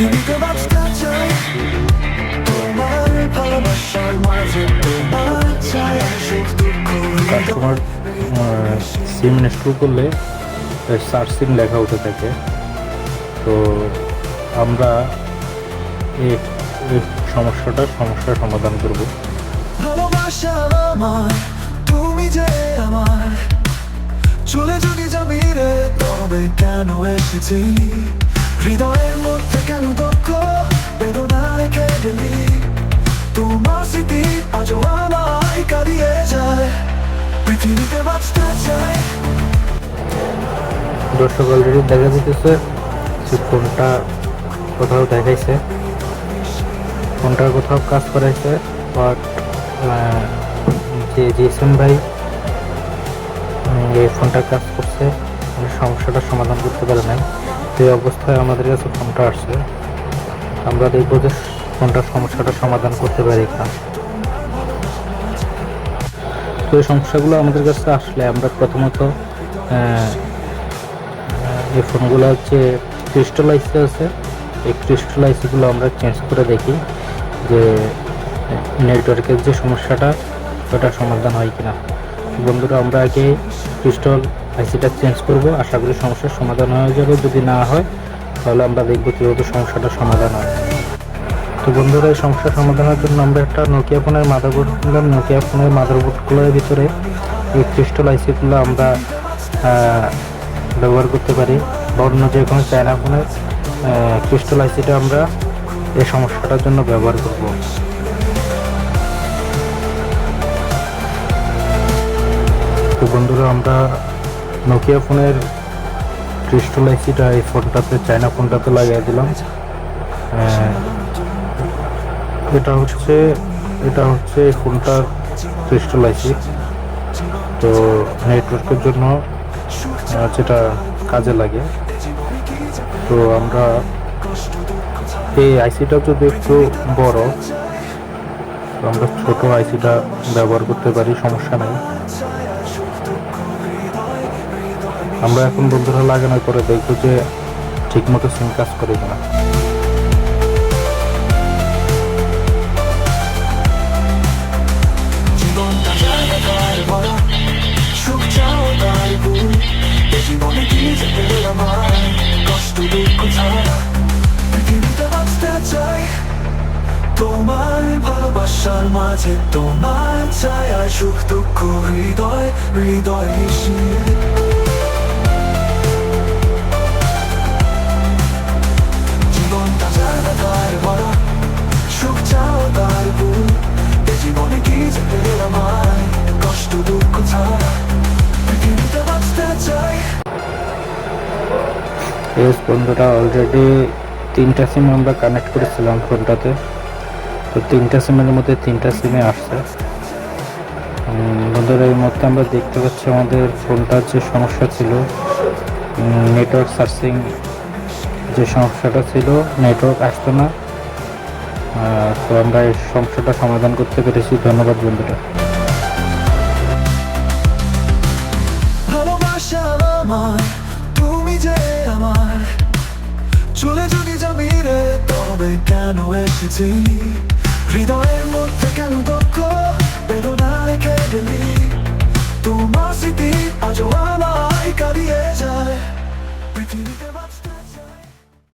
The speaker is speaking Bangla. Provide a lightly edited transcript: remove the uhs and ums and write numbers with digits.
পৃথিবীতে বাঁচতে চাই তোমার ভালোবাসার মাঝে, তোমার ছায়া সুখ দুঃখ কাস্টমার সিম ইনস্টল করলে সার্চ সিম লেখা উঠে থাকে। তো আমরা এই সমস্যার সমাধান করব। ভালোবাসা আমার, তুমি যে আমার, চলে যদি যাবি রে তবে কেন এসেছি, হৃদয়ের মধ্যে কেন দুঃখ বেদনা রেখে গেলি, তোমার স্মৃতি আজও আমায় কাঁদিয়ে যায়, পৃথিবীতে বাঁচতে চাই। দর্শক অলরেডি দেখা যেতেছে যে ফোনটা কোথাও দেখাইছে, ফোনটার কোথাও কাজ করাইছে, বাট যে জিএসএম ভাই এই ফোনটা কাজ করছে, সমস্যাটা সমাধান করতে পারে নাই। এই অবস্থায় আমাদের কাছে ফোনটা আসছে, আমরা দেখবো যে ফোনটার সমস্যাটা সমাধান করতে পারি কিনা। তো এই সমস্যাগুলো আমাদের কাছে আসলে আমরা প্রথমত এই ফোনগুলোর যে ক্রিস্টাল আইসি আছে, এই ক্রিস্টাল আইসিগুলো আমরা চেঞ্জ করে দেখি যে নেটওয়ার্কের যে সমস্যাটা ওটা সমাধান হয় কিনা। বন্ধুরা, আমরা আগে ক্রিস্টাল আইসিটা চেঞ্জ করব, আশা করি সমস্যার সমাধান হয়ে যাবে। যদি না হয় তাহলে আমরা দেখব কীভাবে সমস্যাটা সমাধান হয়। তো বন্ধুরা, এই সমস্যার সমাধানের জন্য আমরা একটা নোকিয়া ফোনের মাদারবোর্ড কিনলাম। নোকিয়া ফোনের মাদারবোর্ডগুলোর ভিতরে এই ক্রিস্টাল আইসিগুলো আমরা ব্যবহার করতে পারি, বা অন্য যে কোনো চায়না ফোনের ক্রিস্টাল আইসিটা আমরা এই সমস্যাটার জন্য ব্যবহার করব। তো বন্ধুরা, আমরা নোকিয়া ফোনের ক্রিস্টাল আইসিটা এই ফোনটাতে, চায়না ফোনটাতে লাগিয়ে দিলাম। এটা হচ্ছে এই ফোনটার ক্রিস্টাল আইসি। তো নেটওয়ার্কের জন্য যেটা কাজে লাগে। তো আমরা এই আইসিটা যদি একটু বড়, তো আমরা ছোট আইসিটা ব্যবহার করতে পারি, সমস্যা নেই। আমরা এখন বন্ধুরা লাগানোর পরে দেখবো যে ঠিক মতো সিম কাজ করে কিনা। তোমার ভালোবাসার মাঝে, তোমার ছায়া সুখ দুঃখ হৃদয় হৃদয় মিশিয়ে, জীবনটা জানা তার বড়, সুখ চাও তার ভুল, এ জীবনে কি যে পেলাম আমায়, কষ্ট দুঃখ ছাড়া পৃথিবীতে বাঁচতে চাই। বন্ধুরা, অলরেডি 3টা সিম আমরা কানেক্ট করেছিলাম ফোনটাতে। তো 3টা সিমের মধ্যে 3টা সিমে আসছে। বন্ধুরা, এই মধ্যে আমরা দেখতে পাচ্ছি আমাদের ফোনটার যে সমস্যা ছিল, নেটওয়ার্ক সার্চিং যে সমস্যাটা ছিল, নেটওয়ার্ক আসতো না। তো আমরা এই সমস্যাটা সমাধান করতে পেরেছি। ধন্যবাদ বন্ধুরা। ভালোবাসা আমার, তুমি যে আমার, চলে যদি যাবি রে তবে কেন এসেছি, হৃদয়ের মধ্যে কেন দুঃখ বেদনা রেখে গেলি, তোমার স্মৃতি আজও আমায় কাঁদিয়ে যায়, পৃথিবীতে